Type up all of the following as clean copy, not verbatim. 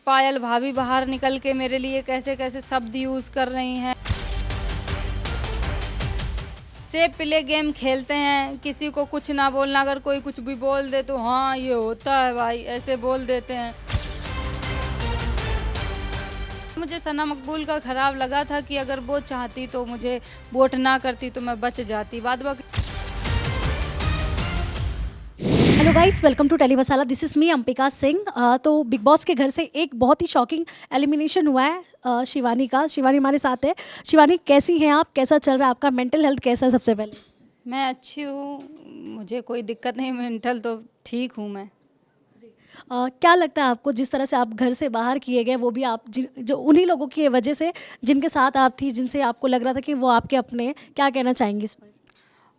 पायल भाभी बाहर निकल के मेरे लिए कैसे कैसे शब्द यूज़ कर रही हैं। सेफ प्ले गेम खेलते हैं, किसी को कुछ ना बोलना, अगर कोई कुछ भी बोल दे तो हाँ ये होता है भाई, ऐसे बोल देते हैं। मुझे सना मकबूल का ख़राब लगा था कि अगर वो चाहती तो मुझे वोट ना करती तो मैं बच जाती। बाद बाकी hello guys, welcome to Telly Masala. This is me Ambika Singh. तो बिग बॉस के घर से एक बहुत ही शॉकिंग एलिमिनेशन हुआ है शिवानी का। शिवानी हमारे साथ है। शिवानी, कैसी हैं आप? कैसा चल रहा है आपका? मेंटल हेल्थ कैसा है? सबसे पहले मैं अच्छी हूँ, मुझे कोई दिक्कत नहीं, मेंटल तो ठीक हूँ मैं। क्या लगता है आपको, जिस तरह से आप घर से बाहर किए गए, वो भी आप जो उन्हीं लोगों की वजह से जिनके साथ आप थी, जिनसे आपको लग रहा था कि वो आपके अपने हैं, क्या कहना चाहेंगी इस पर?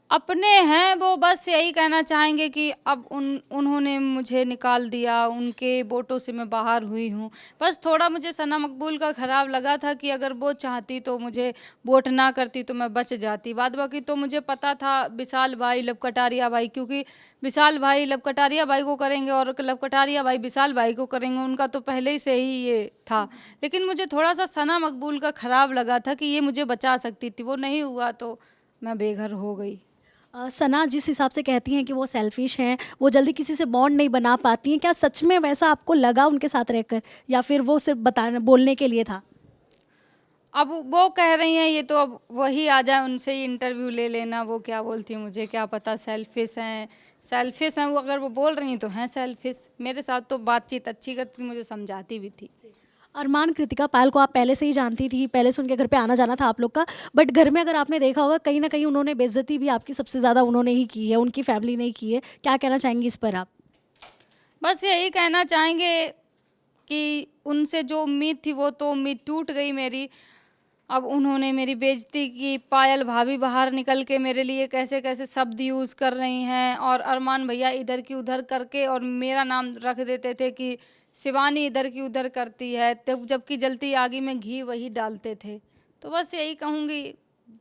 अपने हैं वो, बस यही कहना चाहेंगे कि अब उन्होंने मुझे निकाल दिया, उनके वोटों से मैं बाहर हुई हूँ। बस थोड़ा मुझे सना मकबूल का ख़राब लगा था कि अगर वो चाहती तो मुझे वोट ना करती तो मैं बच जाती। बाद बाकी तो मुझे पता था विशाल भाई, लब कटारिया भाई, क्योंकि विशाल भाई लब कटारिया भाई को करेंगे और लब कटारिया भाई विशाल भाई को करेंगे, उनका तो पहले ही से ही ये था। लेकिन मुझे थोड़ा सा सना मकबूल का ख़राब लगा था कि ये मुझे बचा सकती थी, वो नहीं हुआ तो मैं बेघर हो गई। सना जिस हिसाब से कहती हैं कि वो सेल्फिश हैं, वो जल्दी किसी से बॉन्ड नहीं बना पाती हैं, क्या सच में वैसा आपको लगा उनके साथ रहकर, या फिर वो सिर्फ बताने बोलने के लिए था? अब वो कह रही हैं, ये तो अब वही आ जाए उनसे ही इंटरव्यू ले लेना, वो क्या बोलती है मुझे क्या पता। सेल्फिश हैं, सेल्फिश हैं वो, अगर वो बोल रही हैं तो हैं सेल्फिश। मेरे साथ तो बातचीत अच्छी करती, मुझे समझाती भी थी। अरमान कृतिका पायल को आप पहले से ही जानती थी, पहले से उनके घर पे आना जाना था आप लोग का, बट घर में अगर आपने देखा होगा कहीं ना कहीं उन्होंने बेइज्जती भी आपकी सबसे ज़्यादा उन्होंने ही की है, उनकी फैमिली ने ही की है। क्या कहना चाहेंगी इस पर आप? बस यही कहना चाहेंगे कि उनसे जो उम्मीद थी वो तो उम्मीद टूट गई मेरी। अब उन्होंने मेरी बेइज्जती की, पायल भाभी बाहर निकल के मेरे लिए कैसे कैसे शब्द यूज़ कर रही हैं, और अरमान भैया इधर की उधर करके और मेरा नाम रख देते थे कि शिवानी इधर की उधर करती है, तब जबकि जलती आगी में घी वही डालते थे। तो बस यही कहूँगी,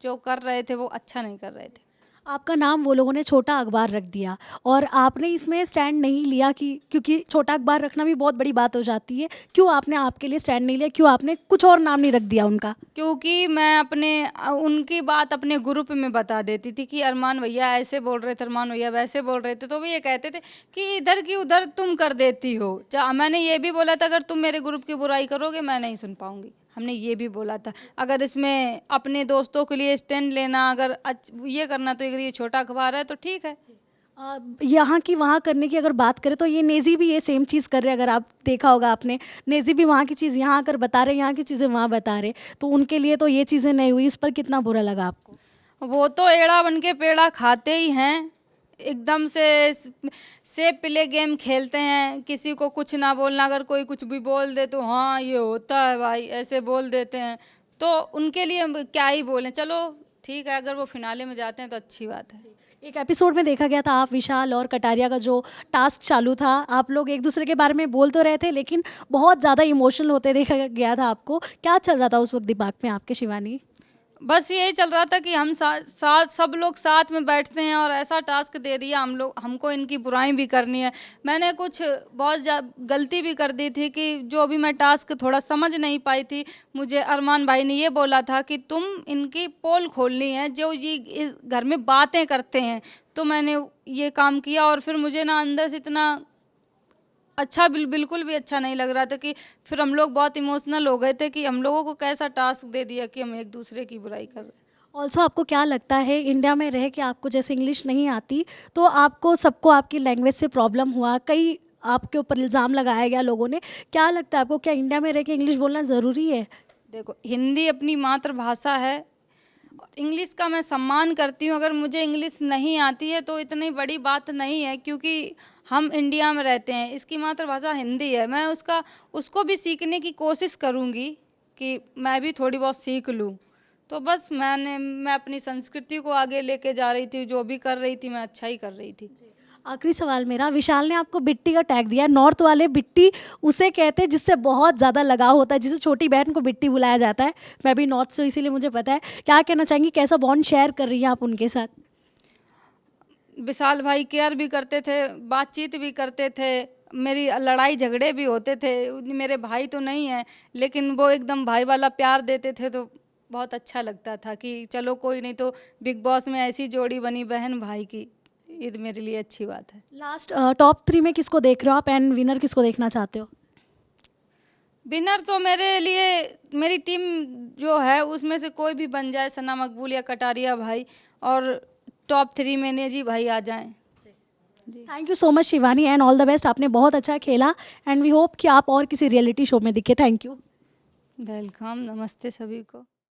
जो कर रहे थे वो अच्छा नहीं कर रहे थे। आपका नाम वो लोगों ने छोटा अखबार रख दिया और आपने इसमें स्टैंड नहीं लिया, कि क्योंकि छोटा अखबार रखना भी बहुत बड़ी बात हो जाती है। क्यों आपने आपके लिए स्टैंड नहीं लिया? क्यों आपने कुछ और नाम नहीं रख दिया उनका? क्योंकि मैं उनकी बात अपने ग्रुप में बता देती थी कि अरमान भैया ऐसे बोल रहे थे, अरमान भैया वैसे बोल रहे थे, तो वो ये कहते थे कि इधर की उधर तुम कर देती हो। मैंने ये भी बोला था अगर तुम मेरे ग्रुप की बुराई करोगे मैं नहीं सुन पाऊंगी, हमने ये भी बोला था। अगर इसमें अपने दोस्तों के लिए स्टैंड लेना, अगर ये करना, तो अगर ये छोटा अखबार है तो ठीक है। यहाँ की वहाँ करने की अगर बात करें तो ये नेज़ी भी ये सेम चीज़ कर रहे हैं। अगर आप देखा होगा आपने, नेज़ी भी वहाँ की चीज़ यहाँ आकर बता रहे, यहाँ की चीज़ें वहाँ बता रहे, तो उनके लिए तो ये चीज़ें नहीं हुई। इस पर कितना बुरा लगा आपको? वो तो एड़ा बन के पेड़ा खाते ही हैं, एकदम से प्ले गेम खेलते हैं, किसी को कुछ ना बोलना, अगर कोई कुछ भी बोल दे तो हाँ ये होता है भाई, ऐसे बोल देते हैं। तो उनके लिए हम क्या ही बोलें। चलो ठीक है, अगर वो फिनाले में जाते हैं तो अच्छी बात है। एक एपिसोड में देखा गया था, आप विशाल और कटारिया का जो टास्क चालू था, आप लोग एक दूसरे के बारे में बोल तो रहे थे लेकिन बहुत ज़्यादा इमोशनल होते देखा गया था आपको। क्या चल रहा था उस वक्त दिमाग में आपके, शिवानी? बस यही चल रहा था कि हम सब लोग साथ में बैठते हैं और ऐसा टास्क दे दिया हमको इनकी बुराई भी करनी है। मैंने कुछ बहुत गलती भी कर दी थी कि जो अभी मैं टास्क थोड़ा समझ नहीं पाई थी, मुझे अरमान भाई ने ये बोला था कि तुम इनकी पोल खोलनी है, जो ये इस घर में बातें करते हैं। तो मैंने ये काम किया और फिर मुझे ना अंदर से इतना अच्छा बिल्कुल भी अच्छा नहीं लग रहा था कि फिर हम लोग बहुत इमोशनल हो गए थे कि हम लोगों को कैसा टास्क दे दिया कि हम एक दूसरे की बुराई कर रहे। ऑल्सो आपको क्या लगता है, इंडिया में रह के आपको जैसे इंग्लिश नहीं आती, तो आपको सबको आपकी लैंग्वेज से प्रॉब्लम हुआ, कई आपके ऊपर इल्ज़ाम लगाया गया लोगों ने। क्या लगता है आपको, क्या इंडिया में रह के इंग्लिश बोलना ज़रूरी है? देखो, हिंदी अपनी मातृभाषा है, इंग्लिश का मैं सम्मान करती हूँ। अगर मुझे इंग्लिश नहीं आती है तो इतनी बड़ी बात नहीं है, क्योंकि हम इंडिया में रहते हैं, इसकी मातृभाषा हिंदी है। मैं उसको भी सीखने की कोशिश करूँगी कि मैं भी थोड़ी बहुत सीख लूँ। तो बस मैं अपनी संस्कृति को आगे लेके जा रही थी, जो भी कर रही थी मैं अच्छा ही कर रही थी। आखिरी सवाल मेरा, विशाल ने आपको बिट्टी का टैग दिया। नॉर्थ वाले बिट्टी उसे कहते हैं जिससे बहुत ज़्यादा लगाव होता है, जिसे छोटी बहन को बिट्टी बुलाया जाता है। मैं भी नॉर्थ से, इसीलिए मुझे पता है। क्या कहना चाहेंगी, कैसा बॉन्ड शेयर कर रही हैं आप उनके साथ? विशाल भाई केयर भी करते थे, बातचीत भी करते थे, मेरी लड़ाई झगड़े भी होते थे, मेरे भाई तो नहीं है लेकिन वो एकदम भाई वाला प्यार देते थे, तो बहुत अच्छा लगता था कि चलो कोई नहीं, तो बिग बॉस में ऐसी जोड़ी बनी बहन भाई की, ये तो मेरे लिए अच्छी बात है। लास्ट टॉप 3 में किसको देख रहे हो आप एंड विनर किसको देखना चाहते हो? विनर तो मेरे लिए मेरी टीम जो है उसमें से कोई भी बन जाए, सना मकबूल या कटारिया भाई, और टॉप 3 में नेजी भाई आ जाएं। जी thank you so much Shivani and all the best. आपने बहुत अच्छा खेला एंड वी होप कि आप और किसी रियलिटी शो में दिखे। Thank you. वेलकम, नमस्ते सभी को।